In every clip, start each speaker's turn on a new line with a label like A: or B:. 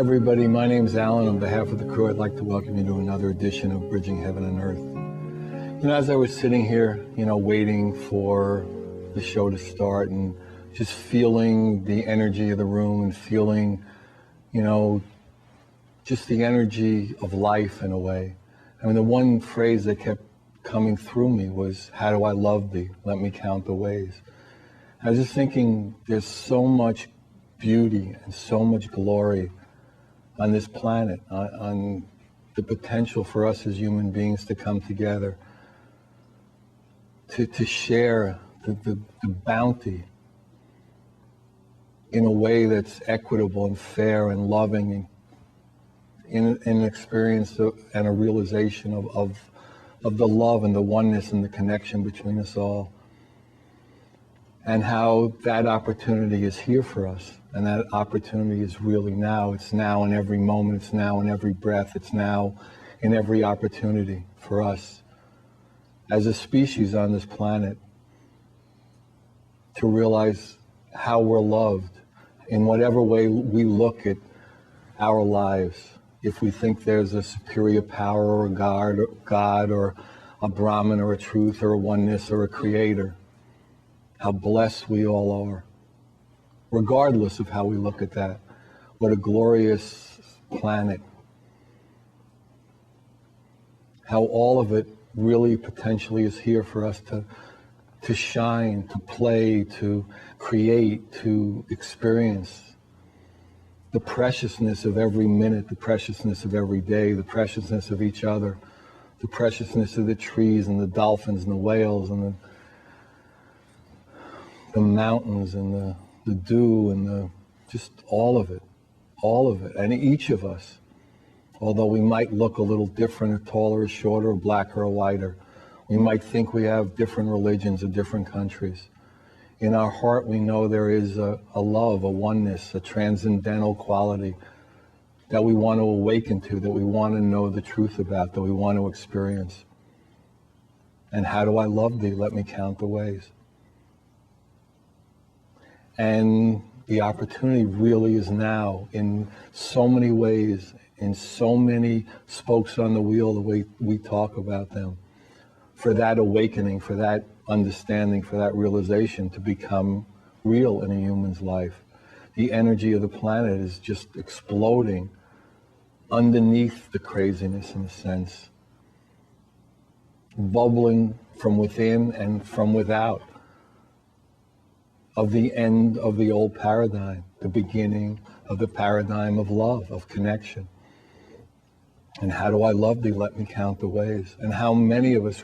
A: everybody. My name's Alan. On behalf of the crew, I'd like to welcome you to another edition of Bridging Heaven and Earth. You know, as I was sitting here, waiting for the show to start and just feeling the energy of the room and feeling, just the energy of life in a way. I mean, the one phrase that kept coming through me was, how do I love thee? Let me count the ways. I was just thinking, there's so much beauty and so much glory on this planet, on the potential for us as human beings to come together, to share the bounty in a way that's equitable and fair and loving, and in an experience and a realization of the love and the oneness and the connection between us all. And how that opportunity is here for us. And that opportunity is really now. It's now in every moment. It's now in every breath. It's now in every opportunity for us as a species on this planet to realize how we're loved in whatever way we look at our lives. If we think there's a superior power or a God or a Brahman or a truth or a oneness or a creator, how blessed we all are, regardless of how we look at that. What a glorious planet. How all of it really potentially is here for us to shine, to play, to create, to experience. The preciousness of every minute, the preciousness of every day, the preciousness of each other, the preciousness of the trees and the dolphins and the whales and the mountains and the dew and just all of it, and each of us, although we might look a little different, or taller or shorter, or blacker or whiter, we might think we have different religions or different countries. In our heart, we know there is a love, a oneness, a transcendental quality that we want to awaken to, that we want to know the truth about, that we want to experience. And how do I love thee? Let me count the ways. And the opportunity really is now in so many ways, in so many spokes on the wheel, the way we talk about them, for that awakening, for that understanding, for that realization to become real in a human's life. The energy of the planet is just exploding underneath the craziness, in a sense, bubbling from within and from without, of the end of the old paradigm, the beginning of the paradigm of love, of connection. And how do I love thee? Let me count the ways. And how many of us,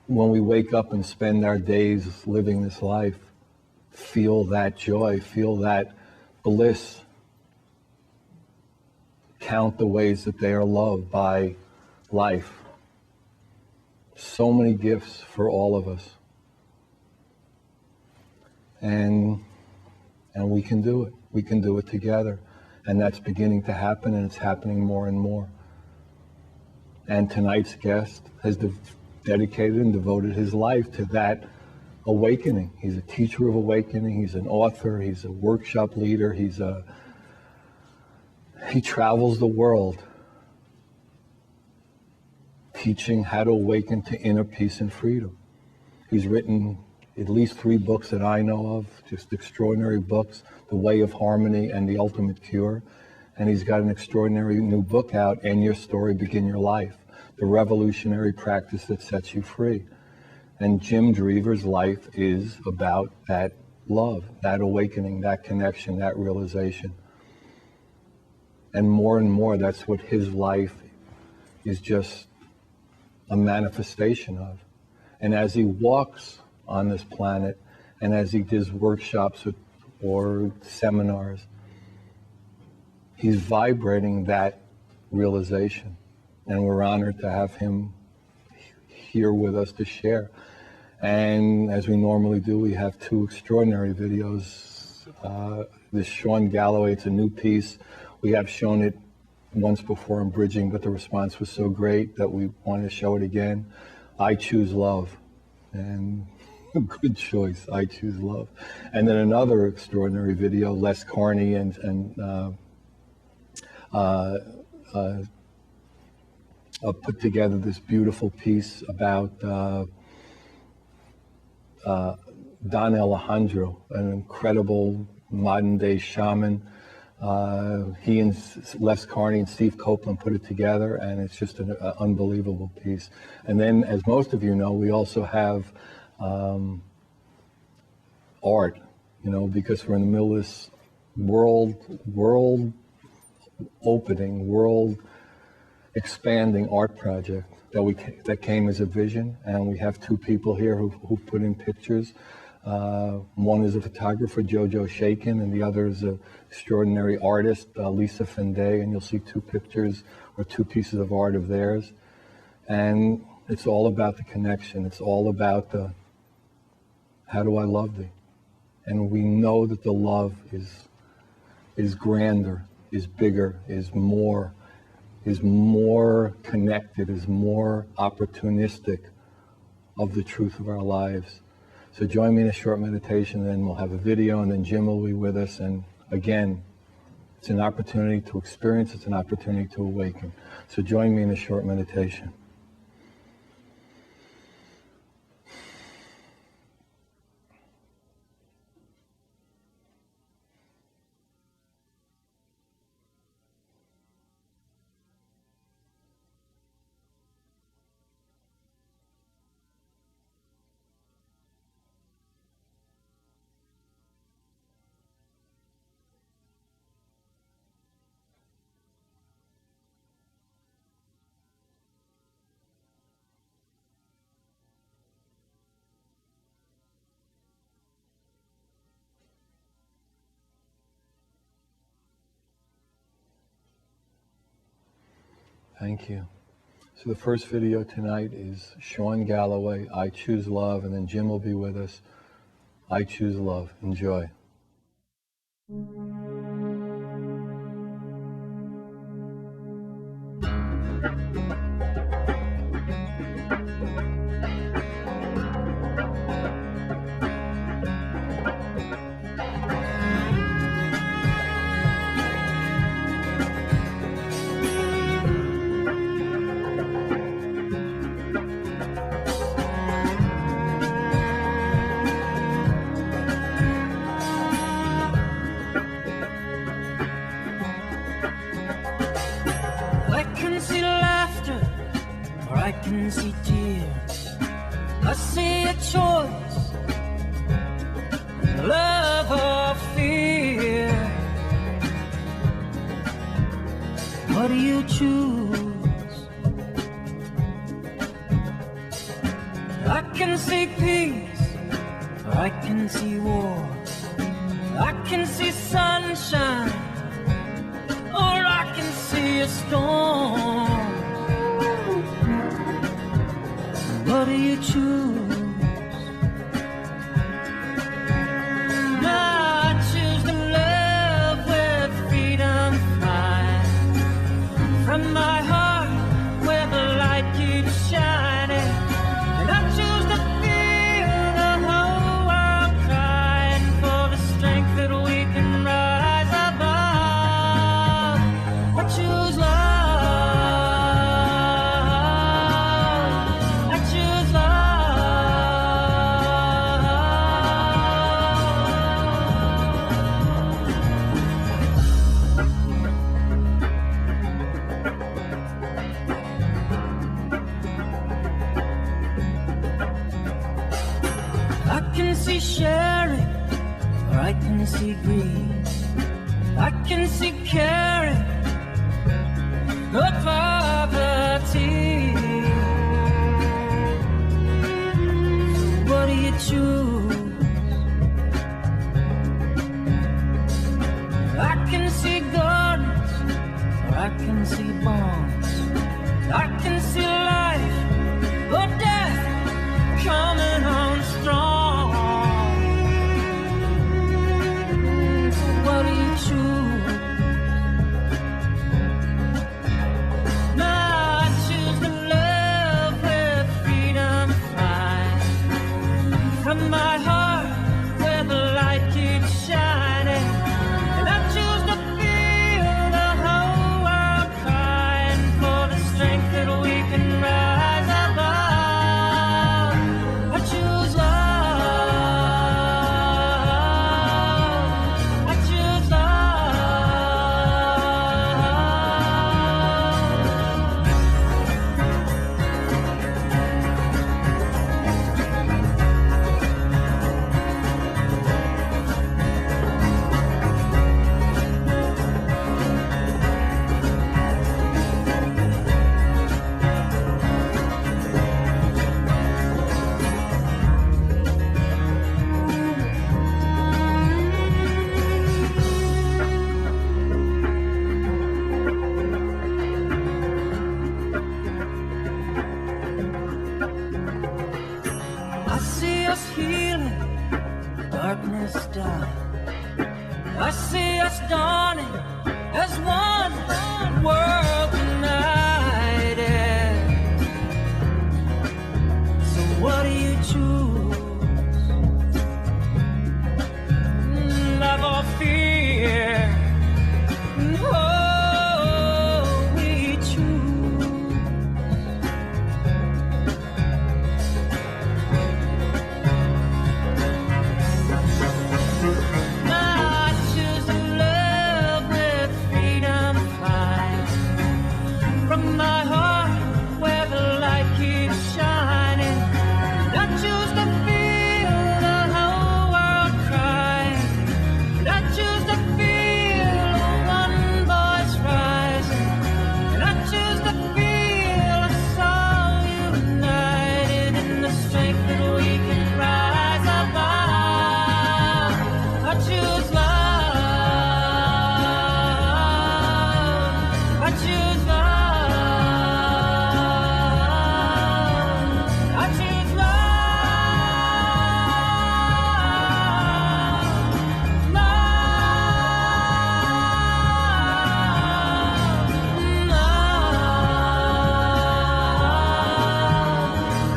A: when we wake up and spend our days living this life, feel that joy, feel that bliss, count the ways that they are loved by life. So many gifts for all of us. And we can do it. We can do it together. And that's beginning to happen, and it's happening more and more. And tonight's guest has dedicated and devoted his life to that awakening. He's a teacher of awakening. He's an author. He's a workshop leader. He travels the world teaching how to awaken to inner peace and freedom. He's written at least 3 books that I know of, just extraordinary books, The Way of Harmony and The Ultimate Cure. And he's got an extraordinary new book out, End Your Story, Begin Your Life, the revolutionary practice that sets you free. And Jim Dreaver's life is about that love, that awakening, that connection, that realization. And more, that's what his life is just a manifestation of. And as he walks on this planet, and as he does workshops or seminars, he's vibrating that realization. And we're honored to have him here with us to share. And as we normally do, we have 2 extraordinary videos. This Sean Galloway, it's a new piece. We have shown it once before in Bridging, but the response was so great that we wanted to show it again. I Choose Love. And good choice, I Choose Love. And then another extraordinary video, less corny and put together this beautiful piece about Don Alejandro, an incredible modern-day shaman. He and Les Carney and Steve Copeland put it together, and it's just an unbelievable piece. And then, as most of you know, we also have art, because we're in the middle of this world opening, world expanding art project that came as a vision, and we have two people here who put in pictures. One is a photographer, Jojo Shakin, and the other is an extraordinary artist, Lisa Fende, and you'll see two pictures or two pieces of art of theirs. And it's all about the connection. It's all about the, how do I love thee? And we know that the love is grander, is bigger, is more connected, is more opportunistic of the truth of our lives. So join me in a short meditation, and then we'll have a video, and then Jim will be with us. And again, it's an opportunity to experience, it's an opportunity to awaken. So join me in a short meditation. Thank you. So the first video tonight is Sean Galloway, I Choose Love, and then Jim will be with us. I Choose Love. Enjoy.
B: See tears, I see a choice, love or fear. What do you choose? I can see peace, or I can see war. I can see sunshine, or I can see a storm. What do you choose? I choose to love where freedom flies from my heart, where the light keeps shining. And I choose to feel the whole world crying for the strength that we can rise above. I choose love. Sharing, or I can see greed. I can see caring, or poverty. What do you choose? I can see gardens, or I can see bombs. I can see life or death coming on strong. What do you choose? us healing, darkness die. I see us dawning as one world united. So what do you choose? Love or fear? Oh, we choose. I choose to love, let freedom fly from my heart where the light keeps shining. I choose to feel the whole world crying. I choose to feel one voice rising. And I choose to feel us all united in the strength that we can rise above. I choose love. I choose love. I choose love.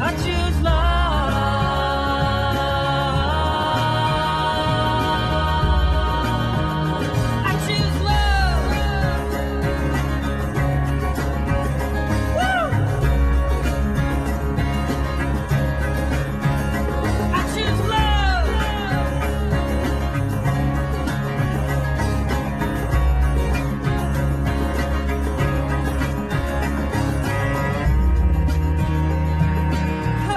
B: I choose love. I choose love. Woo! I choose love. Oh,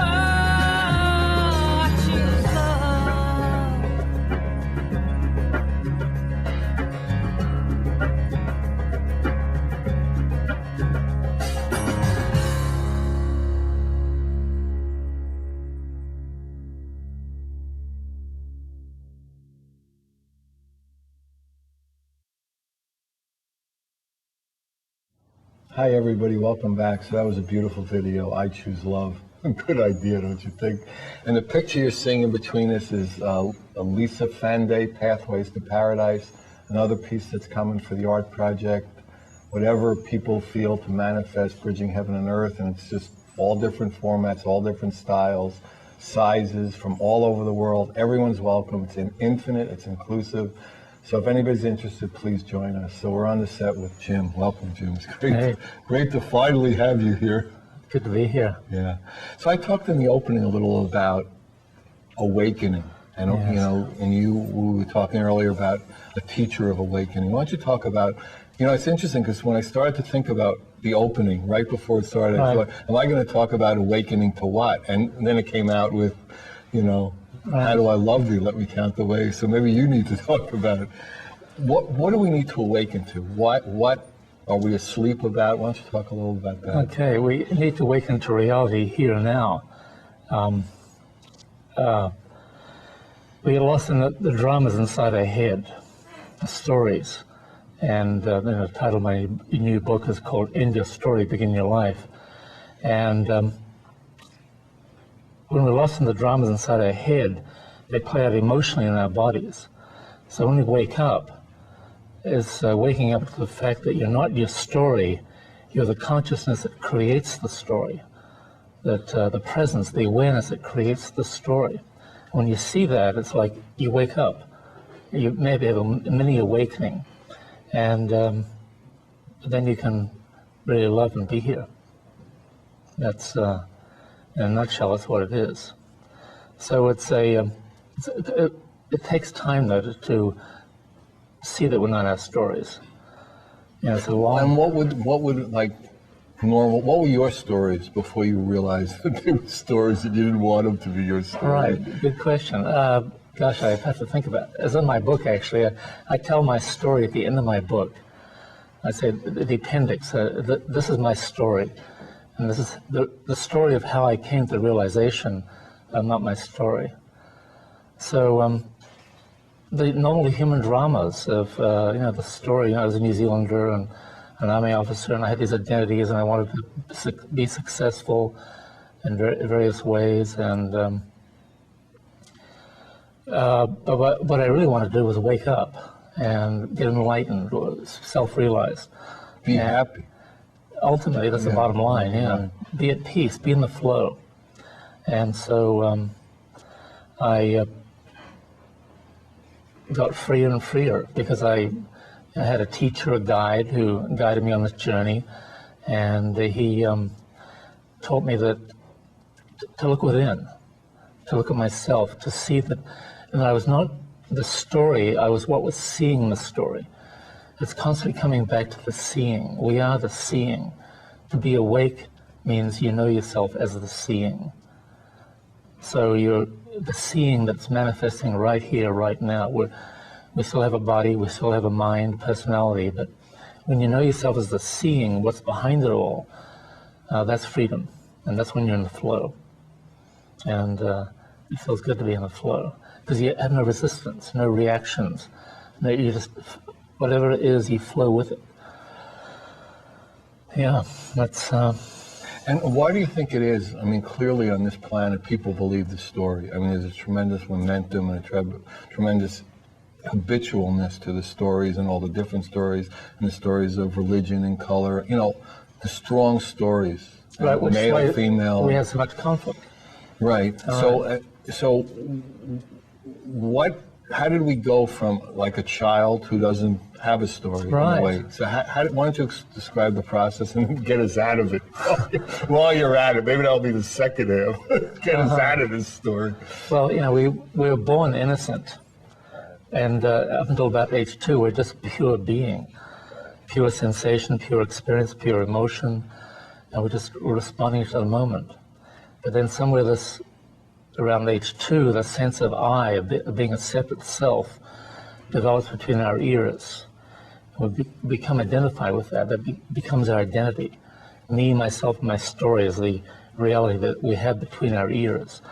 B: I choose love.
A: Hi everybody, welcome back. So that was a beautiful video, I Choose Love. Good idea, don't you think? And the picture you're seeing in between us is Lisa Fanday, Pathways to Paradise, another piece that's coming for the art project. Whatever people feel to manifest, bridging heaven and earth, and it's just all different formats, all different styles, sizes from all over the world. Everyone's welcome. It's infinite, it's inclusive. So if anybody's interested, please join us. So we're on the set with Jim. Welcome, Jim. It's great,
C: Hey.
A: great to finally have you here.
C: Good to be here.
A: Yeah. So I talked in the opening a little about awakening, and
C: Yes.
A: you know, and we were talking earlier about a teacher of awakening. Why don't you talk about? You know, it's interesting because when I started to think about the opening right before it started, I
C: Right.
A: thought, am I going to talk about awakening to what? And then it came out with, you know, how do I love thee? Let me count the ways. So maybe you need to talk about it. What do we need to awaken to? What are we asleep about? Why don't you talk a little about that?
C: Okay, we need to awaken to reality here and now. We get lost in the dramas inside our head, the stories. And the title of my new book is called End Your Story, Begin Your Life. And when we're lost in the dramas inside our head, they play out emotionally in our bodies. So when we wake up, it's waking up to the fact that you're not your story, you're the consciousness that creates the story, that the presence, the awareness that creates the story. When you see that, it's like you wake up. You maybe have a mini awakening, and then you can really love and be here. That's, in a nutshell, that's what it is. So it takes time, though, to see that we're not our stories. You know, it's a long.
A: And what would like normal? What were your stories before you realized that they were stories that you didn't want them to be your story?
C: Right, good question. Gosh, I have to think about it. It's in my book, actually. I tell my story at the end of my book. I say the appendix. This is my story, and this is the story of how I came to realization, not my story. So. The normal human dramas of, the story. I was a New Zealander and an army officer, and I had these identities, and I wanted to be successful in various ways. And But what I really wanted to do was wake up and get enlightened or self-realized.
A: Be
C: And
A: happy.
C: ultimately, that's the
A: Yeah.
C: bottom line, yeah.
A: Right.
C: Be at peace, be in the flow. And so I got freer and freer because I had a teacher, a guide who guided me on this journey, and he taught me that to look within, to look at myself, to see that, and I was not the story, I was what was seeing the story. It's constantly coming back to the seeing. We are the seeing. To be awake means you know yourself as the seeing. So you're the seeing that's manifesting right here, right now. We still have a body, we still have a mind, personality, but when you know yourself as the seeing, what's behind it all, that's freedom. And that's when you're in the flow. And it feels good to be in the flow because you have no resistance, no reactions. No, you just, whatever it is, you flow with it. Yeah, that's...
A: And why do you think it is? I mean, clearly on this planet, people believe the story. I mean, there's a tremendous momentum and a tremendous habitualness to the stories and all the different stories and the stories of religion and color. You know, the strong stories,
C: Right, which is
A: male,
C: why
A: female.
C: we have so much conflict.
A: Right. So what? How did we go from like a child who doesn't have a story
C: Right.
A: in a way? So why don't you describe the process and get us out of it while you're at it? Maybe that'll be the second half. Get us out of this story.
C: Well, you know, we were born innocent. And up until about age 2, we're just pure being, pure sensation, pure experience, pure emotion, and we're just responding to the moment. But then somewhere around age 2, the sense of I, of being a separate self, develops between our ears. We become identified with that. That becomes our identity. Me, myself, and my story is the reality that we have between our ears.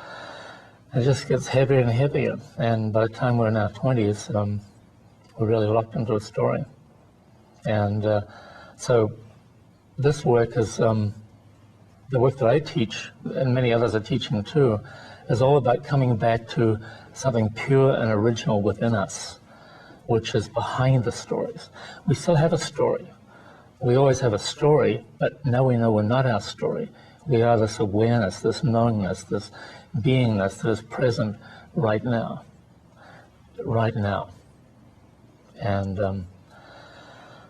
C: It just gets heavier and heavier, and by the time we're in our 20s, we're really locked into a story. And so this work is, the work that I teach, and many others are teaching too, is all about coming back to something pure and original within us, which is behind the stories. We still have a story. We always have a story, but now we know we're not our story. We are this awareness, this knowingness, this beingness that is present right now. Right now. And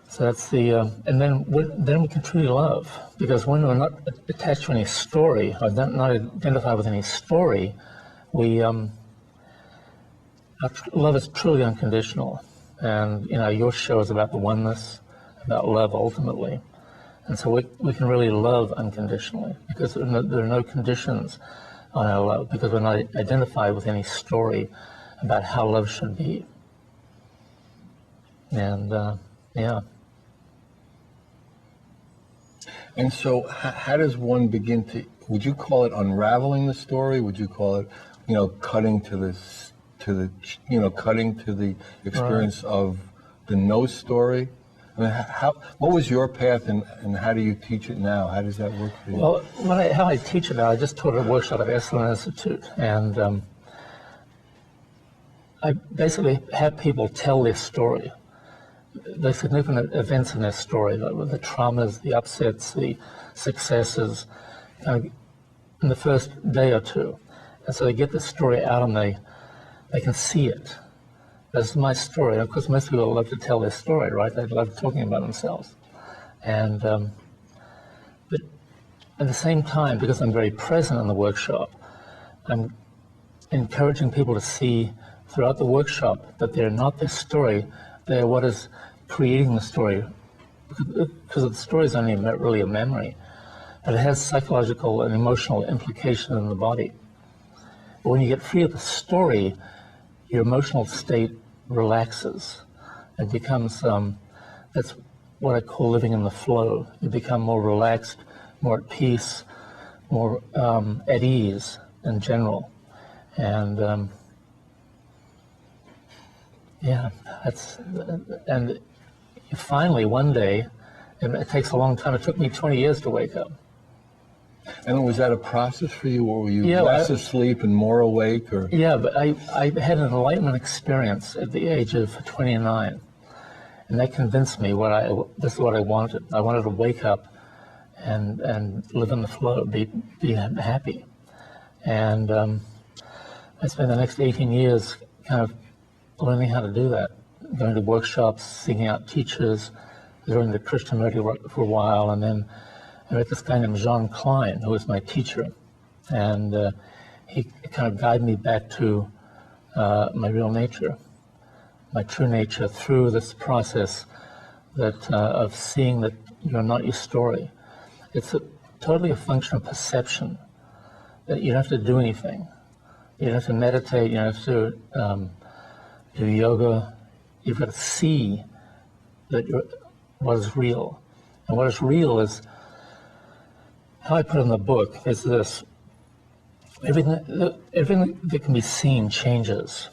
C: so that's the, and then we can truly love, because when we're not attached to any story, or not identified with any story, our love is truly unconditional. And, you know, your show is about the oneness, about love ultimately. And so we can really love unconditionally, because there are no conditions on our love, because we're not identified with any story about how love should be. And, yeah.
A: And so how does one begin to, would you call it unraveling the story? Would you call it, you know, cutting to the experience of the no story? I mean, what was your path, and how do you teach it now? How does that work for you?
C: Well, how I teach it now, I just taught a workshop at Esalen Institute, and I basically have people tell their story, the significant events in their story, the traumas, the upsets, the successes, in the first day or two. And so they get the story out and they can see it. This is my story. And of course, most people love to tell their story, right? They love talking about themselves. And but at the same time, because I'm very present in the workshop, I'm encouraging people to see throughout the workshop that they're not their story, they're what is creating the story. Because the story is only really a memory, but it has psychological and emotional implications in the body. But when you get free of the story, your emotional state relaxes. It becomes, that's what I call living in the flow. You become more relaxed, more at peace, more at ease in general. And yeah, and finally one day, and it takes a long time, it took me 20 years to wake up.
A: And was that a process for you, or were you
C: Yeah,
A: less asleep and more awake? Or
C: Yeah, but I had an enlightenment experience at the age of 29, and that convinced me this is what I wanted. I wanted to wake up and live in the flow, be happy. And I spent the next 18 years kind of learning how to do that, going to workshops, seeking out teachers, learning the Krishnamurti for a while, and then I met this guy named Jean Klein, who was my teacher, and he kind of guided me back to my real nature, my true nature, through this process of seeing that you're not your story. It's totally a function of perception, that you don't have to do anything. You don't have to meditate, you don't have to do yoga. You've got to see that what is real. And what is real is, how I put in the book is this: everything that can be seen changes,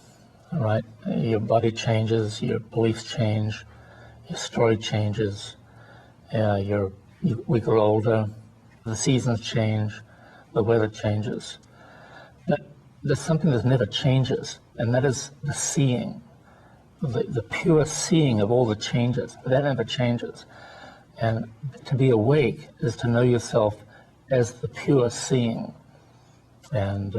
C: all right? Your body changes, your beliefs change, your story changes, we grow older, the seasons change, the weather changes. But there's something that never changes, and that is the seeing, the pure seeing of all the changes. That never changes. And to be awake is to know yourself as the pure seeing. And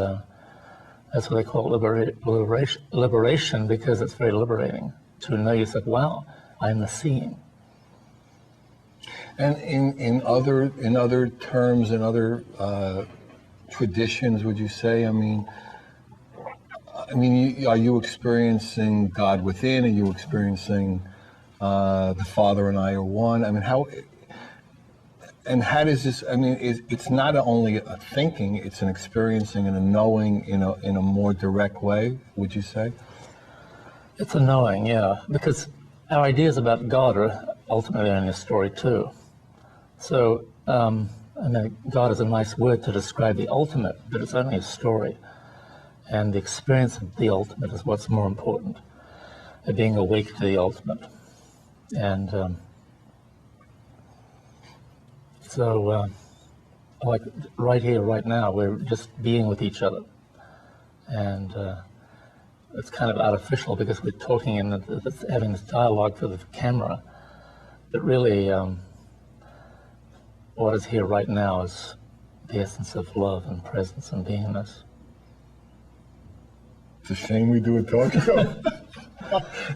C: that's what they call liberation, because it's very liberating to know yourself, wow, I'm the seeing.
A: And in other terms, in other traditions, would you say? I mean, are you experiencing God within? Are you experiencing the Father and I are one? I mean, how does this? I mean, it's not only a thinking; it's an experiencing and a knowing in a more direct way. Would you say?
C: It's a knowing, yeah, because our ideas about God are ultimately only a story too. So, I mean, God is a nice word to describe the ultimate, but it's only a story. And the experience of the ultimate is what's more important, being awake to the ultimate. And so, like right here, right now, we're just being with each other. And it's kind of artificial because we're talking and having this dialogue for the camera. But really, what is here right now is the essence of love and presence and beingness.
A: It's a shame we do a talk show.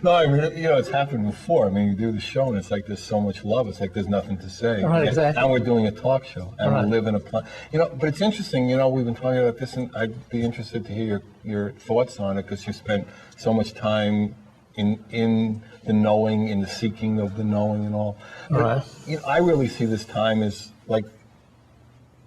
A: No, I mean, it's happened before. I mean, you do the show and it's like there's so much love. It's like there's nothing to say.
C: Right, exactly.
A: And we're doing a talk show and
C: Right.
A: we live in a planet. But it's interesting, we've been talking about this, and I'd be interested to hear your thoughts on it, because you spent so much time in the knowing, in the seeking of the knowing and all.
C: Right.
A: But, I really see this time as like,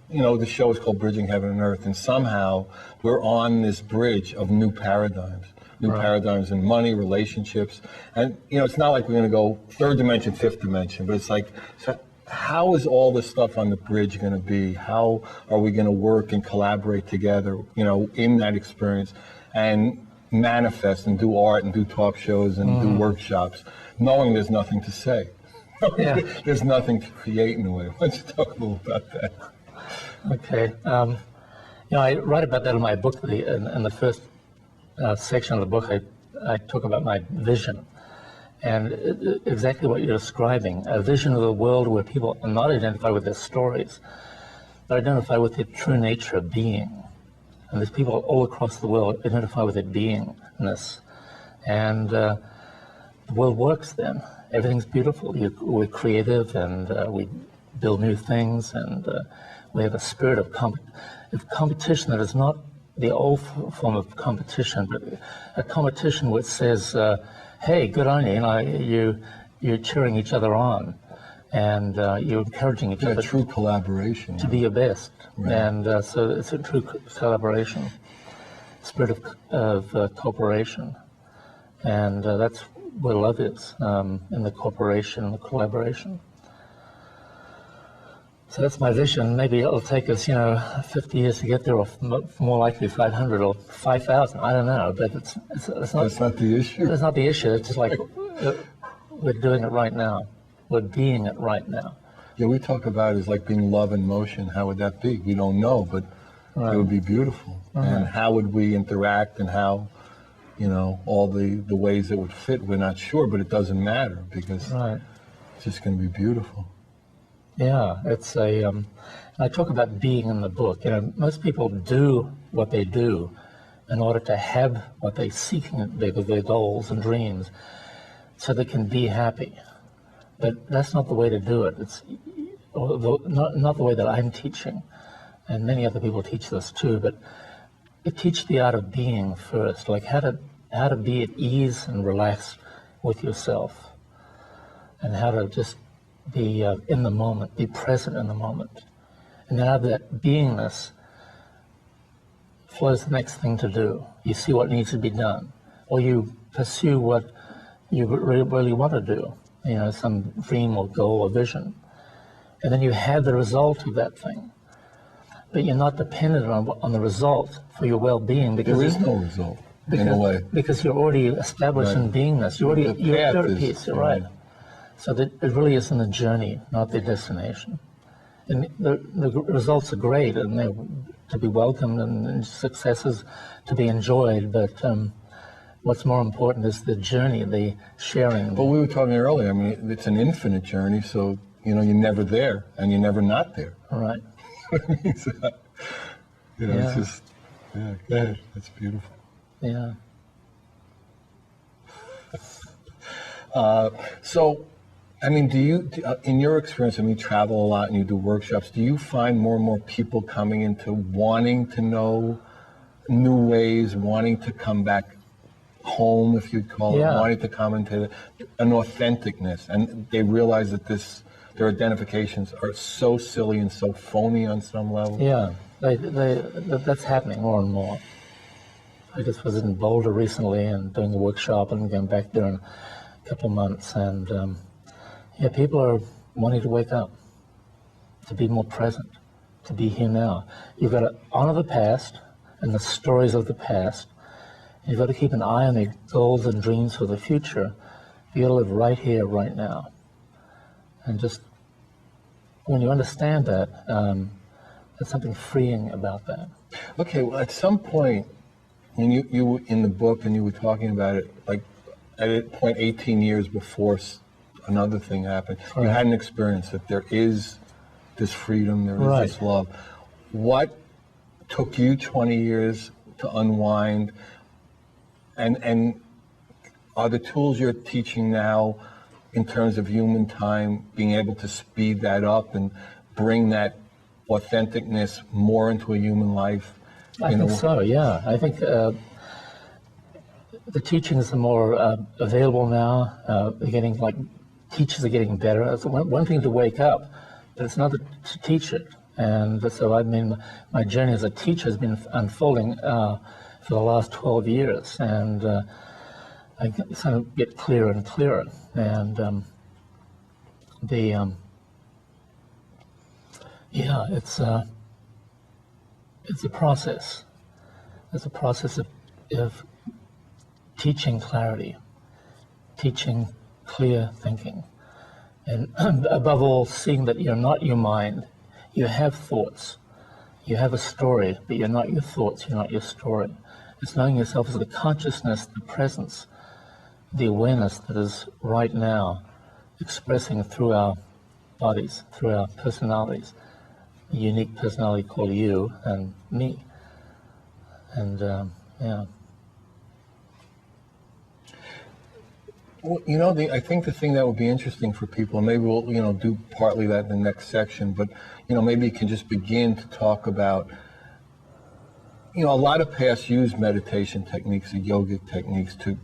A: the show is called Bridging Heaven and Earth, and somehow we're on this bridge of new paradigms. Right. Paradigms in money, relationships, and it's not like we're going to go third dimension, fifth dimension, but it's like, so how is all this stuff on the bridge going to be? How are we going to work and collaborate together, in that experience, and manifest and do art and do talk shows and do workshops, knowing there's nothing to say.
C: Yeah.
A: There's nothing to create in a way. Why don't you talk a little about that?
C: Okay. I write about that in my book. In the first section of the book, I talk about my vision, and exactly what you're describing, a vision of the world where people are not identified with their stories, but identify with their true nature of being. And there's people all across the world identify with their beingness. And the world works then. Everything's beautiful. We're creative, and we build new things, and we have a spirit of competition that is not the old form of competition, but a competition which says, hey, good on you, you're cheering each other on, and you're encouraging each other.
A: True collaboration.
C: To be your best.
A: Right.
C: And so it's a true collaboration, spirit of cooperation. And that's where love is, in the cooperation, the collaboration. So that's my vision. Maybe it'll take us, 50 years to get there, or more likely 500 or 5,000. I don't know, but it's not.
A: That's not the issue.
C: That's not the issue. It's just like we're doing it right now. We're being it right now.
A: Yeah, we talk about it as like being love in motion. How would that be? We don't know, but it would be beautiful. And how would we interact, and how, all the ways it would fit, we're not sure, but it doesn't matter because it's just going to be beautiful.
C: Yeah, it's I talk about being in the book. Most people do what they do in order to have what they're seeking, their goals and dreams, so they can be happy. But that's not the way to do it. It's not the way that I'm teaching, and many other people teach this too. But it teaches the art of being first, like how to be at ease and relaxed with yourself, and how to just be in the moment, be present in the moment. And then out of that beingness flows the next thing to do. You see what needs to be done, or you pursue what you really want to do, some dream or goal or vision. And then you have the result of that thing. But you're not dependent on the result for your well-being, because
A: There is no result, in a way.
C: because you're already established in beingness. You're at peace, right? So that it really is in the journey, not the destination. And the results are great, and they're to be welcomed, and successes to be enjoyed. But what's more important is the journey, the sharing.
A: But we were talking earlier, I mean, it's an infinite journey, so, you're never there, and you're never not there.
C: Right.
A: It's just, go ahead, that's beautiful.
C: Yeah.
A: So, I mean, in your experience, you travel a lot and you do workshops, do you find more and more people coming into wanting to know new ways, wanting to come back home, if you'd call it, wanting to come into an authenticness, and they realize that their identifications are so silly and so phony on some level?
C: Yeah, that's happening more and more. I just was in Boulder recently and doing a workshop, and going back there in a couple of months, and people are wanting to wake up, to be more present, to be here now. You've got to honor the past and the stories of the past. You've got to keep an eye on the goals and dreams for the future. You've got to live right here, right now. And just, when you understand that, there's something freeing about that.
A: Okay, well, at some point, when you were in the book and you were talking about it, like at a point 18 years before another thing happened, you had an experience that there is this freedom, there is this love. What took you 20 years to unwind, and are the tools you're teaching now in terms of human time being able to speed that up and bring that authenticness more into a human life?
C: I think so, yeah. I think the teachings are more available now. Teachers are getting better. It's one thing to wake up, but it's another to teach it. And so, my journey as a teacher has been unfolding for the last 12 years. And I kind of get clearer and clearer. And it's a process. It's a process of teaching clarity, teaching clear thinking, and above all, seeing that you're not your mind. You have thoughts, you have a story, but you're not your thoughts, you're not your story. It's knowing yourself as the consciousness, the presence, the awareness that is right now expressing through our bodies, through our personalities, a unique personality called you and me. And
A: Well, I think the thing that would be interesting for people, and maybe we'll, do partly that in the next section, but, maybe you can just begin to talk about, a lot of past use meditation techniques and yogic techniques to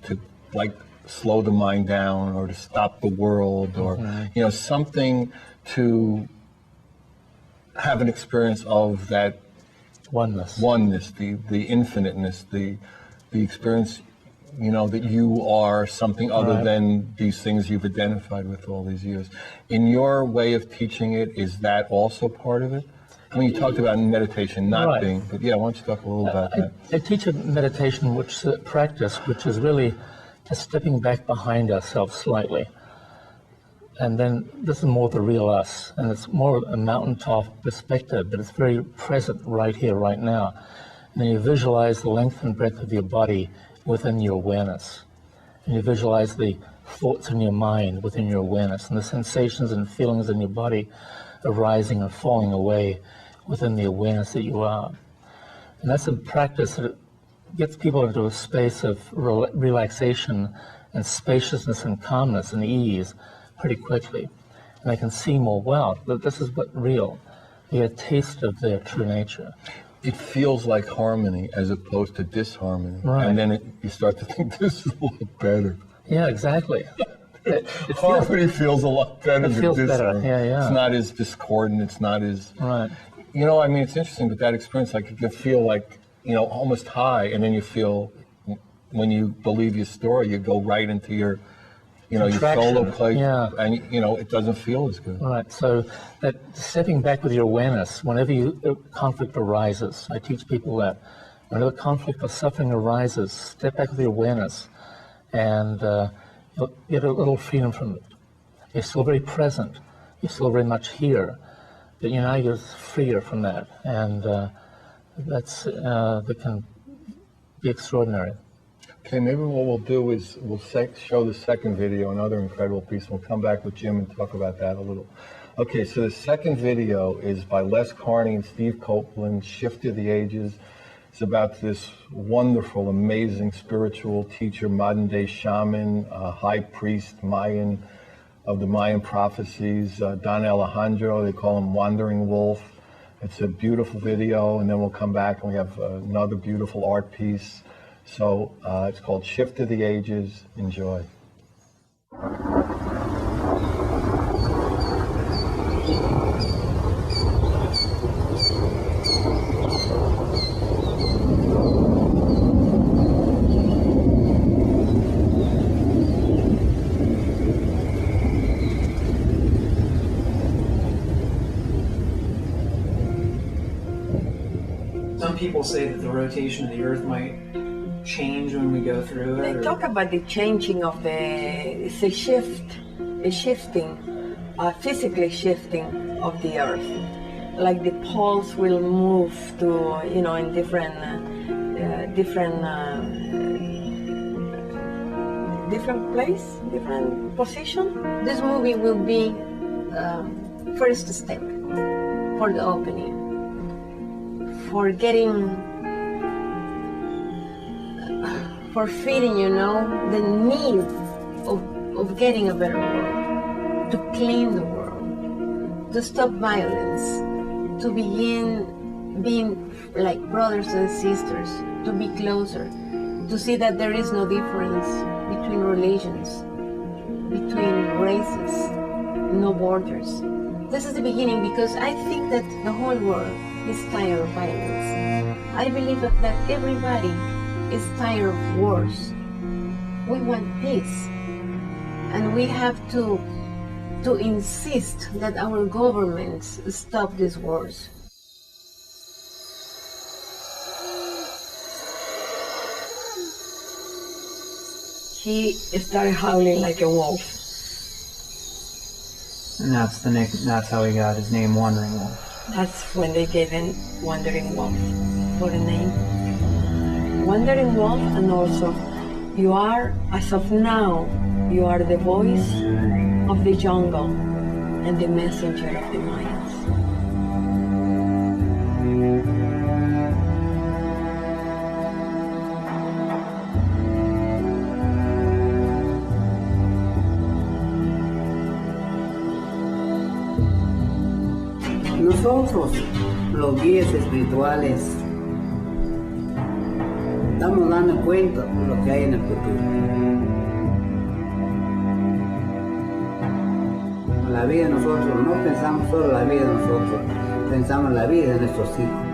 A: like slow the mind down, or to stop the world, or, something to have an experience of that oneness, the infiniteness, the experience, that you are something other than these things you've identified with all these years. In your way of teaching it, is that also part of it? I mean, you talked about meditation not being, but why don't you talk a little about that?
C: I teach a meditation practice, which is really just stepping back behind ourselves slightly, And then this is more the real us, and it's more a mountaintop perspective, but it's very present right here, right now. And then you visualize the length and breadth of your body within your awareness. And you visualize the thoughts in your mind within your awareness, and the sensations and feelings in your body arising and falling away within the awareness that you are. And that's a practice that gets people into a space of relaxation and spaciousness and calmness and ease pretty quickly. And they can see more, wow, this is what real. They get a taste of their true nature.
A: It feels like harmony as opposed to disharmony.
C: Right.
A: And then you start to think this is a lot better.
C: Yeah, exactly. It
A: Harmony feels a lot better
C: It
A: than
C: feels better,
A: disharmony.
C: yeah.
A: It's not as discordant, it's not as...
C: Right.
A: You know, I mean, it's interesting with that experience, like you can feel like, you know, almost high, and then you feel, when you believe your story, you go right into your, you know, your
C: Contraction,
A: solo play,
C: yeah.
A: and, you know, it doesn't feel as good.
C: Right, so that stepping back with your awareness, whenever conflict arises, I teach people that. Whenever conflict or suffering arises, step back with your awareness, and you'll get a little freedom from it. You're still very present, you're still very much here, but you know, you're freer from that, and that can be extraordinary.
A: Okay, maybe what we'll do is we'll show the second video, another incredible piece. We'll come back with Jim and talk about that a little. Okay, so the second video is by Les Carney and Steve Copeland, Shift to the Ages. It's about this wonderful, amazing spiritual teacher, modern day shaman, high priest, Mayan, of the Mayan prophecies, Don Alejandro. They call him Wandering Wolf. It's a beautiful video, and then we'll come back and we have another beautiful art piece. So it's called Shift to the Ages. Enjoy.
D: Some people say that the rotation of the Earth might change when we go through it.
E: They talk about the changing of it's a shift, a shifting, physically shifting of the Earth. Like the poles will move to, you know, in different place, different position. This movie will be first step for the opening, for getting. For feeding, you know, the need of getting a better world, to clean the world, to stop violence, to begin being like brothers and sisters, to be closer, to see that there is no difference between religions, between races, no borders. This is the beginning, because I think that the whole world is tired of violence. I believe that everybody is tired of wars. We want peace, and we have to insist that our governments stop these wars. He started howling like a wolf.
D: And that's how he got his name, Wandering Wolf.
E: That's when they gave him Wandering Wolf for a name. Wandering Wolf, and also you are, as of now, you are the voice of the jungle and the messenger of the Mayans.
F: Nosotros, los guías espirituales, estamos dando cuenta de lo que hay en el futuro. La vida de nosotros, no pensamos solo la vida de nosotros, pensamos la vida de nuestros hijos.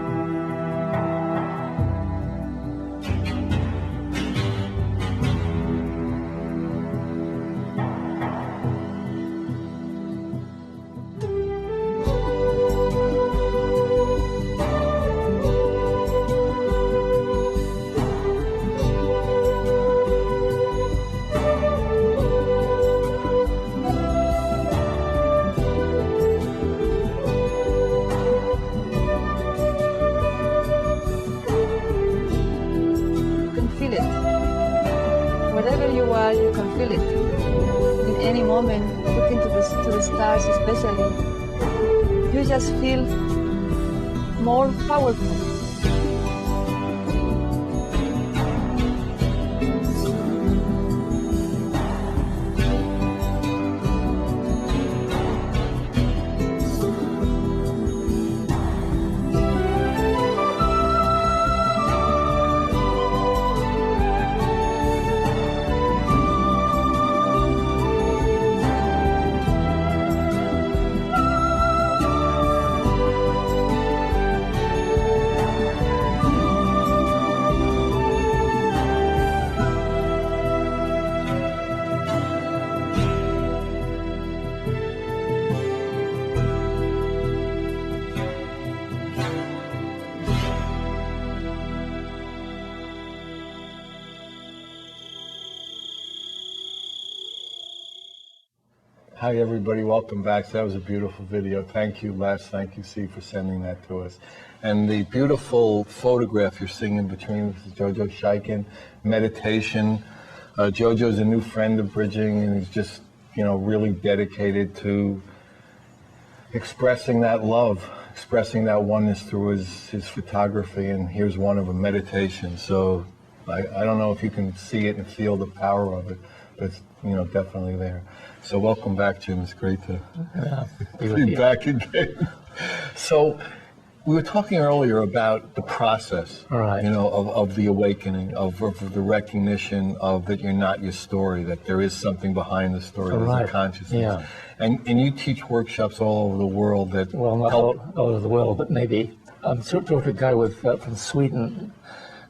G: whatever you are, you can feel it. In any moment, looking to the stars especially, you just feel more powerful.
A: Hi everybody, welcome back. So that was a beautiful video. Thank you Les, thank you C for sending that to us. And the beautiful photograph you're seeing in between, this is Jojo Shiken, meditation. Jojo's a new friend of Bridging, and he's just, really dedicated to expressing that love, expressing that oneness through his photography, and here's one of a meditation. So I don't know if you can see it and feel the power of it, but it's definitely there. So welcome back, Jim. It's great to be back again. So we were talking earlier about the process,
C: Right.
A: of the awakening, of the recognition of that you're not your story, that there is something behind the story, there's a consciousness.
C: Yeah.
A: And you teach workshops all over the world that
C: Well, not
A: help.
C: all over the world, but maybe. I'm talking to a guy from Sweden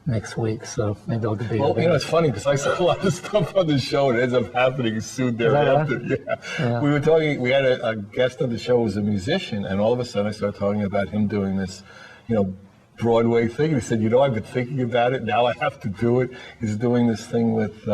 C: next week, so maybe I'll be
A: Well, it's funny because I saw a lot of stuff on the show and it ends up happening soon thereafter. Yeah. We were talking, we had a guest on the show who was a musician, and all of a sudden I started talking about him doing this, Broadway thing. And he said, I've been thinking about it, now I have to do it. He's doing this thing with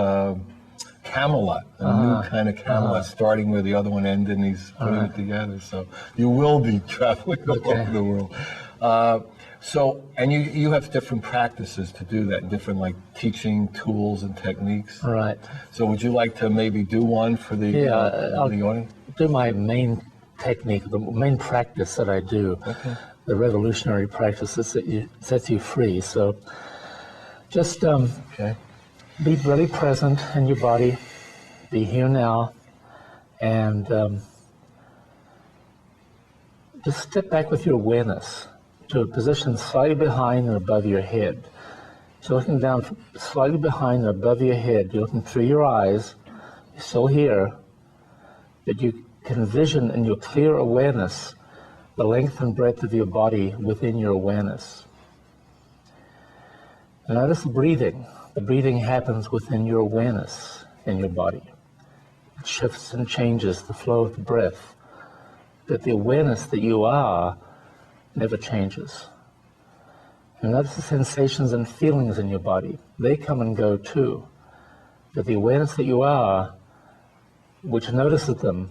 A: Camelot, a new kind of Camelot, starting where the other one ended, and he's putting it together. So you will be traveling all over the world. So, and you have different practices to do that, different teaching tools and techniques.
C: Right.
A: So would you like to maybe do one for the audience?
C: Do my main technique, the main practice that I do, the revolutionary practices that sets you free. So just be really present in your body, be here now, and just step back with your awareness to a position slightly behind and above your head. So looking down slightly behind and above your head, you're looking through your eyes, you're still here, but you can envision in your clear awareness the length and breadth of your body within your awareness. And notice the breathing. The breathing happens within your awareness in your body. It shifts and changes the flow of the breath, but the awareness that you are never changes. And notice the sensations and feelings in your body. They come and go too. But the awareness that you are, which notices them,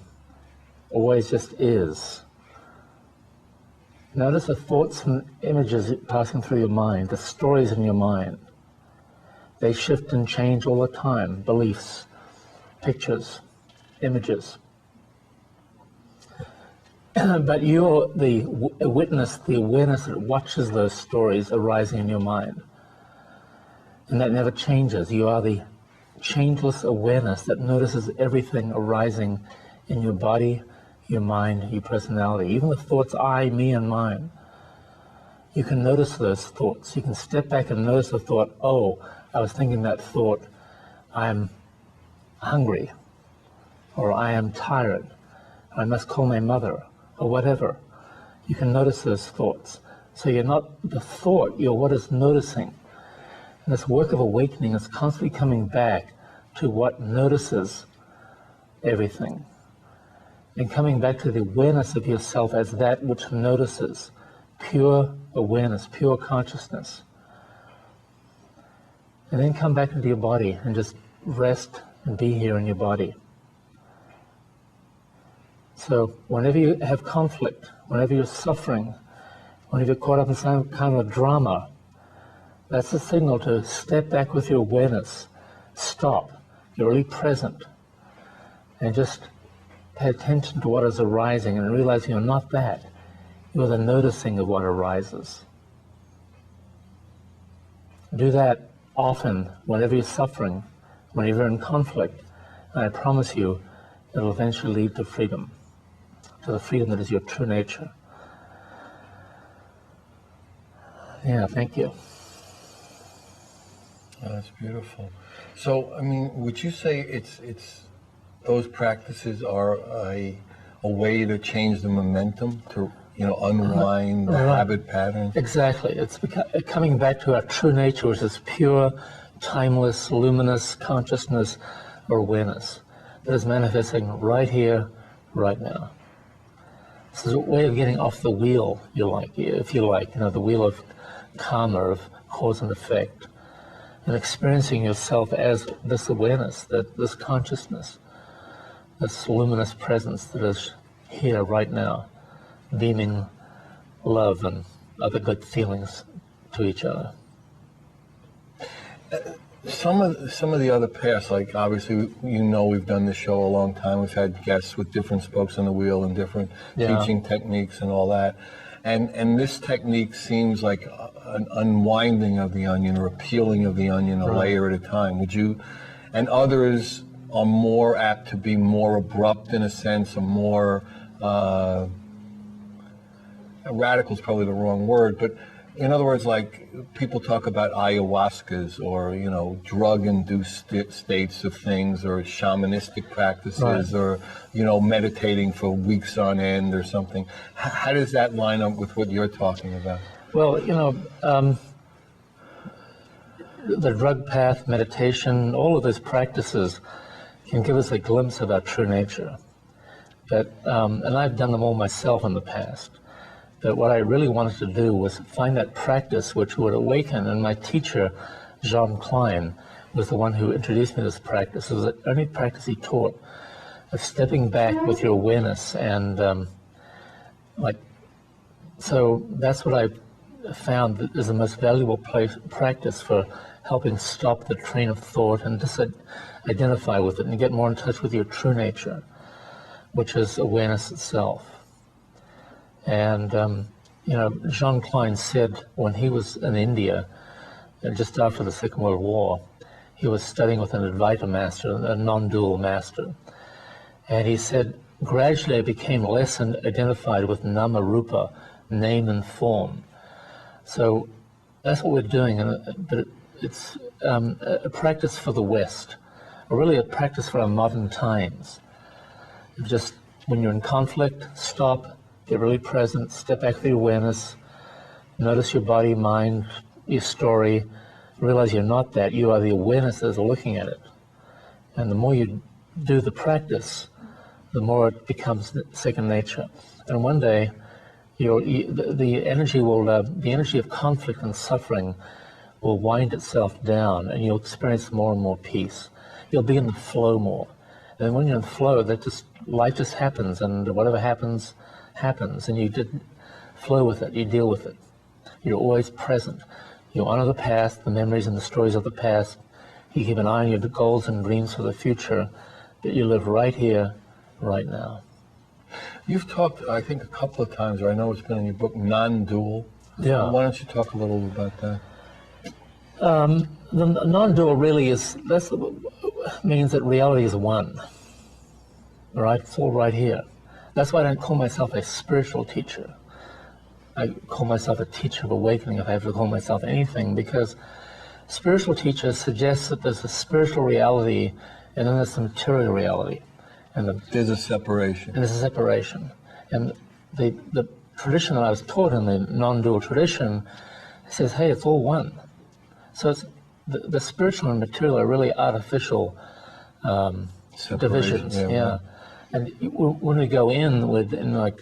C: always just is. Notice the thoughts and images passing through your mind, the stories in your mind. They shift and change all the time. Beliefs, pictures, images. But you're the witness, the awareness that watches those stories arising in your mind. And that never changes. You are the changeless awareness that notices everything arising in your body, your mind, your personality. Even the thoughts I, me, and mine. You can notice those thoughts. You can step back and notice the thought, oh, I was thinking that thought, I'm hungry, or I am tired, I must call my mother, or whatever. You can notice those thoughts. So you're not the thought, you're what is noticing. And this work of awakening is constantly coming back to what notices everything. And coming back to the awareness of yourself as that which notices. Pure awareness, pure consciousness. And then come back into your body and just rest and be here in your body. So whenever you have conflict, whenever you're suffering, whenever you're caught up in some kind of drama, that's a signal to step back with your awareness. Stop. You're really present. And just pay attention to what is arising and realize you're not that. You're the noticing of what arises. Do that often, whenever you're suffering, whenever you're in conflict, and I promise you, it'll eventually lead to freedom, to the freedom that is your true nature. Yeah, thank you.
A: Oh, that's beautiful. So, I mean, would you say it's those practices are a way to change the momentum, to unwind the habit patterns?
C: Exactly. It's coming back to our true nature, which is pure, timeless, luminous consciousness or awareness that is manifesting right here, right now. This is a way of getting off the wheel, if you like, the wheel of karma, of cause and effect, and experiencing yourself as this awareness, this consciousness, this luminous presence that is here right now, beaming love and other good feelings to each other.
A: Some of the other paths, like obviously, we've done this show a long time. We've had guests with different spokes on the wheel and different teaching techniques and all that. And this technique seems like an unwinding of the onion or a peeling of the onion a layer at a time. And others are more apt to be more abrupt in a sense, or more, radical is probably the wrong word, but in other words, like people talk about ayahuascas or, drug-induced states of things, or shamanistic practices, or, meditating for weeks on end or something. How does that line up with what you're talking about?
C: Well, the drug path, meditation, all of those practices can give us a glimpse of our true nature. But, and I've done them all myself in the past. But what I really wanted to do was find that practice which would awaken, and my teacher, Jean Klein, was the one who introduced me to this practice. It was the only practice he taught, of stepping back with your awareness, and so that's what I found is the most valuable practice for helping stop the train of thought and just identify with it and get more in touch with your true nature, which is awareness itself. And, Jean Klein said when he was in India, just after the Second World War, he was studying with an Advaita master, a non-dual master. And he said, gradually I became less identified with nama rupa, name and form. So that's what we're doing, but it's a practice for the West, or really a practice for our modern times. Just when you're in conflict, stop, get really present, step back with your awareness, notice your body, mind, your story, realize you're not that, you are the awareness that is looking at it. And the more you do the practice, the more it becomes second nature. And one day, the energy of conflict and suffering will wind itself down, and you'll experience more and more peace. You'll be in the flow more. And when you're in the flow, life just happens, and whatever happens, happens, and you just flow with it, you deal with it. You're always present. You honor the past, the memories and the stories of the past. You keep an eye on your goals and dreams for the future, but you live right here, right now.
A: You've talked, I think, a couple of times, or I know it's been in your book, non-dual.
C: Yeah.
A: Why don't you talk a little about that?
C: The non-dual really means that reality is one. All right, it's all right here. That's why I don't call myself a spiritual teacher. I call myself a teacher of awakening, if I have to call myself anything, because spiritual teachers suggest that there's a spiritual reality and then there's the material reality. And
A: there's a separation.
C: And there's a separation. And the tradition that I was taught in, the non-dual tradition, says, hey, it's all one. So it's the spiritual and material are really artificial divisions. Yeah. And when we go in and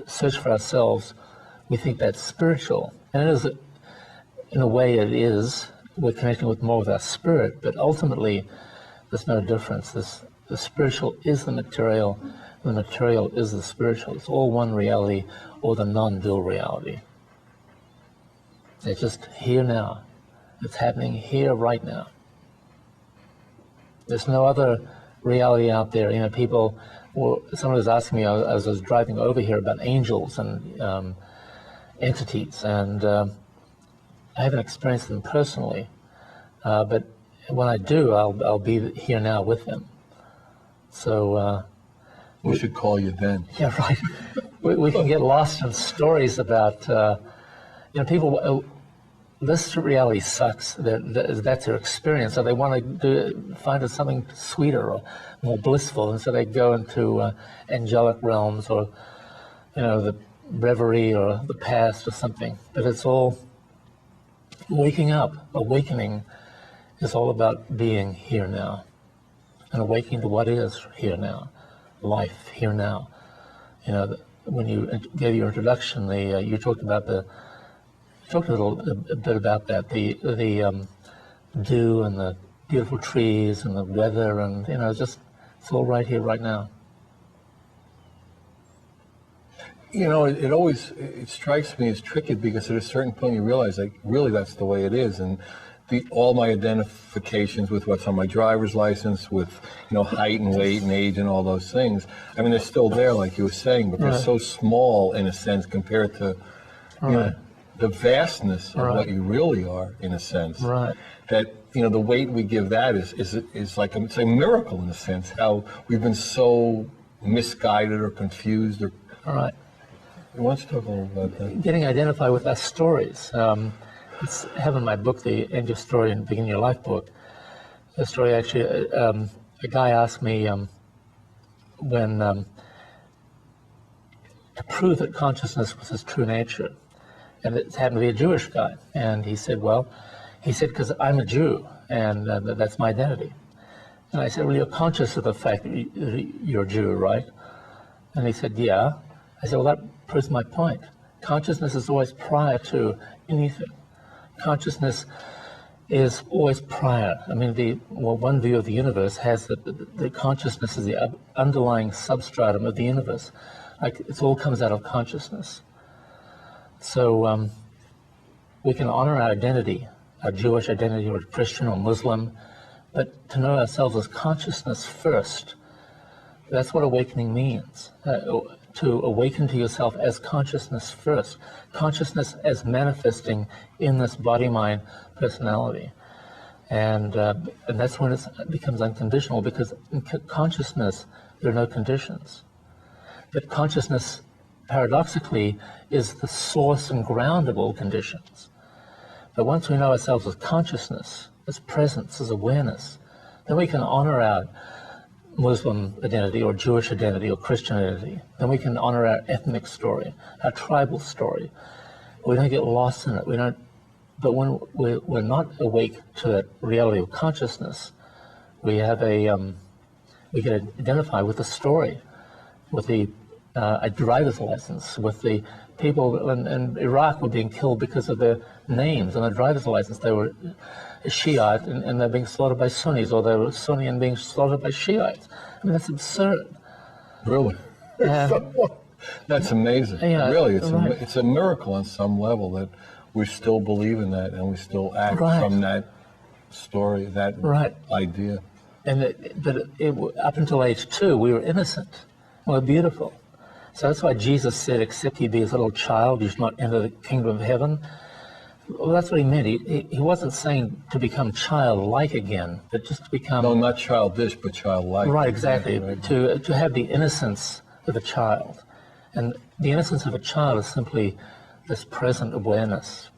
C: search for ourselves, we think that's spiritual. And it is, in a way it is. We're connecting more with our spirit, but ultimately there's no difference. The spiritual is the material is the spiritual. It's all one reality, or the non-dual reality. It's just here now. It's happening here right now. There's no other reality out there. You know, people. Well, someone was asking me as I was driving over here about angels and entities, and I haven't experienced them personally, but when I do, I'll be here now with them. So
A: We should call you then.
C: yeah, right. We can get lost in stories about you know, people. This reality sucks. That's their experience. So they want to find it something sweeter or more blissful, and so they go into angelic realms or, you know, the reverie or the past or something. But it's all waking up. Awakening is all about being here now, and awakening to what is here now, life here now. You know, when you gave your introduction, you talked about talked a bit about that, the dew and the beautiful trees and the weather, and you know, it's all right here, right now.
A: You know, it strikes me as tricky because at a certain point you realize, like, really that's the way it is, and all my identifications with what's on my driver's license, with, you know, height and weight and age and all those things, I mean, they're still there, like you were saying, but they're
C: Right.
A: so small in a sense compared to, you know, the vastness of what you really are, in a sense.
C: Right.
A: That, you know, the weight we give that is like it's a miracle in a sense. How we've been so misguided or confused. Or
C: All right.
A: why don't you talk a little about that?
C: Getting identified with our stories. It's have in my book, the End Your Story and Begin Your Life book. The story actually, a guy asked me when to prove that consciousness was his true nature. And it happened to be a Jewish guy. And he said, because I'm a Jew, and that's my identity. And I said, well, you're conscious of the fact that you're a Jew, right? And he said, yeah. I said, well, that proves my point. Consciousness is always prior to anything. Consciousness is always prior. I mean, one view of the universe has that the consciousness is the underlying substratum of the universe. Like, it all comes out of consciousness. So we can honor our identity, our Jewish identity or Christian or Muslim, but to know ourselves as consciousness first, that's what awakening means. To awaken to yourself as consciousness first, consciousness as manifesting in this body-mind personality. And that's when it becomes unconditional, because in consciousness, there are no conditions. But consciousness, paradoxically, is the source and ground of all conditions. But once we know ourselves as consciousness, as presence, as awareness, then we can honor our Muslim identity or Jewish identity or Christian identity. Then we can honor our ethnic story, our tribal story. We don't get lost in it. But when we're not awake to that reality of consciousness, we have we can identify with the story, with the a driver's license, with the people in Iraq were being killed because of their names on their driver's license. They were Shiite and they're being slaughtered by Sunnis, or they were Sunni and being slaughtered by Shiites. I mean, that's absurd.
A: Really?
C: Yeah.
A: That's amazing.
C: Yeah,
A: really,
C: right.
A: It's a miracle on some level that we still believe in that and we still act
C: Right.
A: from that story, that
C: Right.
A: idea.
C: But up until age 2, we were innocent. We were beautiful. So that's why Jesus said, except ye be as a little child, you should not enter the kingdom of heaven. Well, that's what he meant. He wasn't saying to become childlike again, but just to become...
A: No, not childish, but childlike.
C: Right, exactly.
A: Right.
C: To have the innocence of a child. And the innocence of a child is simply this present awareness.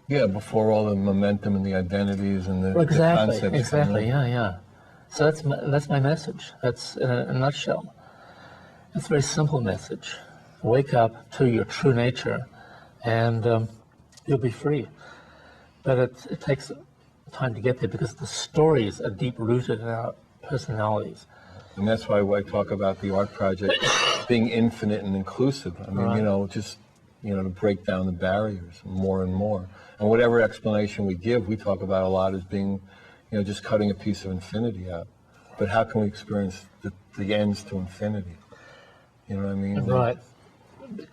A: Yeah, before all the momentum and the identities and the
C: Exactly,
A: concepts.
C: exactly, yeah. So that's my message. That's in a nutshell. It's a very simple message. Wake up to your true nature, and you'll be free. But it takes time to get there because the stories are deep-rooted in our personalities.
A: And that's why I talk about the art project being infinite and inclusive. I mean,
C: Right.
A: to break down the barriers more and more. And whatever explanation we give, we talk about a lot as being, just cutting a piece of infinity out. But how can we experience the ends to infinity? You know what I mean?
C: Right.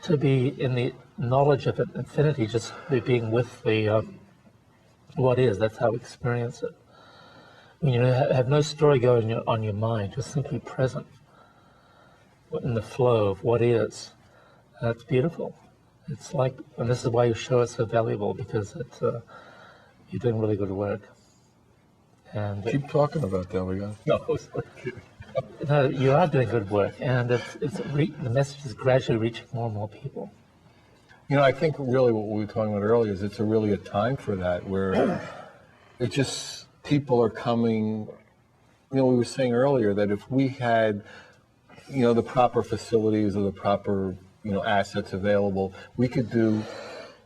C: To be in the knowledge of infinity, just be being with the what is, that's how we experience it. when you have no story going on your mind, you're simply present in the flow of what is. That's beautiful. It's like, and this is why your show is so valuable, because it's, you're doing really good work. And
A: Keep talking about that, we got. No, I was kidding.
C: no, you are doing good work, and the message is gradually reaching more and more people.
A: You know, I think really what we were talking about earlier is it's really a time for that, where it just, people are coming, you know, we were saying earlier that if we had, you know, the proper facilities or the proper, you know, assets available, we could do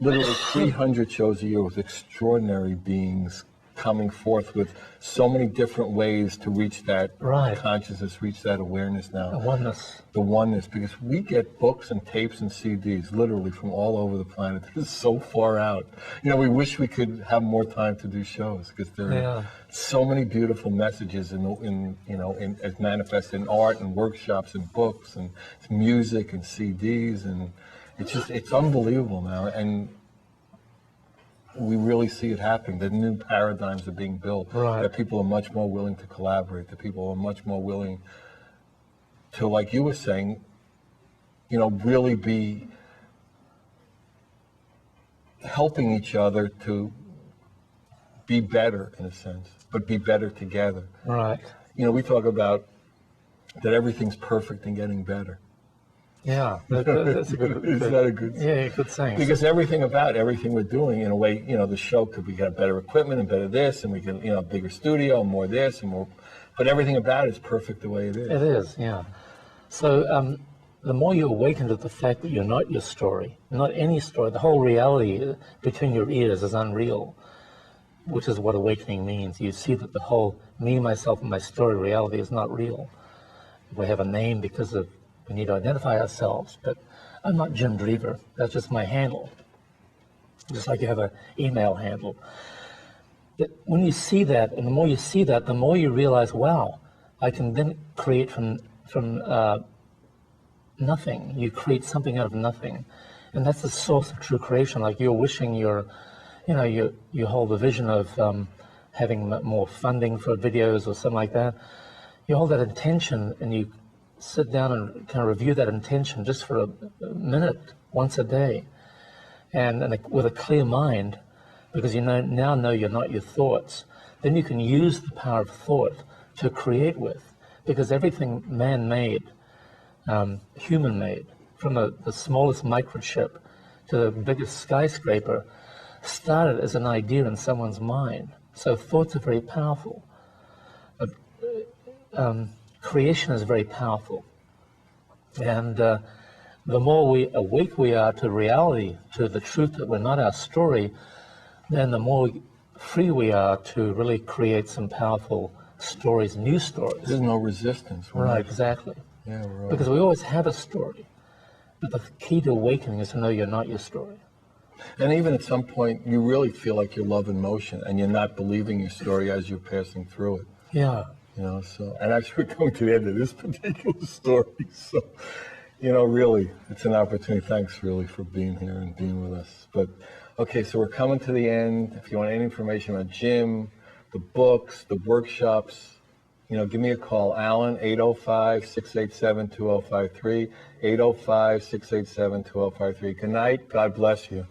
A: literally 300 shows a year with extraordinary beings coming forth with so many different ways to reach that
C: Right.
A: consciousness, reach that awareness now.
C: The oneness.
A: The oneness, because we get books and tapes and CDs literally from all over the planet. This is so far out. You know, we wish we could have more time to do shows, because there are so many beautiful messages in you know, as manifested in art and workshops and books and music and CDs, and it's unbelievable now. And we really see it happening. The new paradigms are being built.
C: Right.
A: That people are much more willing to collaborate. That people are much more willing to, like you were saying, you know, really be helping each other to be better, in a sense, but be better together.
C: Right.
A: You know, we talk about that everything's perfect and getting better.
C: Yeah. That's a good.
A: Is that a good?
C: Yeah, good saying.
A: Because everything we're doing, in a way, you know, the show could be got better equipment and better this, and we can, you know, bigger studio, more this and more, but everything about it is perfect the way it is.
C: It is, yeah. So the more you awaken to the fact that you're not your story, not any story, the whole reality between your ears is unreal, which is what awakening means. You see that the whole me, myself, and my story reality is not real. We have a name because of we need to identify ourselves, but I'm not Jim Dreaver. That's just my handle. Just like you have an email handle. But when you see that, and the more you see that, the more you realize, wow, I can then create from nothing. You create something out of nothing. And that's the source of true creation. Like you're wishing you hold the vision of having more funding for videos or something like that. You hold that intention and you sit down and kind of review that intention just for a minute, once a day, and with a clear mind, because you now know you're not your thoughts. Then you can use the power of thought to create with, because everything man-made, human-made, from the smallest microchip to the biggest skyscraper, started as an idea in someone's mind. So thoughts are very powerful. Creation is very powerful. And the more awake we are to reality, to the truth that we're not our story, then the more free we are to really create some powerful stories, new stories.
A: There's no resistance.
C: Right, exactly.
A: Yeah, right.
C: Because we always have a story. But the key to awakening is to know you're not your story.
A: And even at some point, you really feel like you're love in motion, and you're not believing your story as you're passing through it.
C: Yeah.
A: You know, so, and actually we're coming to the end of this particular story. So, you know, really, it's an opportunity. Thanks really for being here and being with us. But, okay, so we're coming to the end. If you want any information on Jim, the books, the workshops, you know, give me a call, Alan, 805-687-2053, 805-687-2053. Good night. God bless you.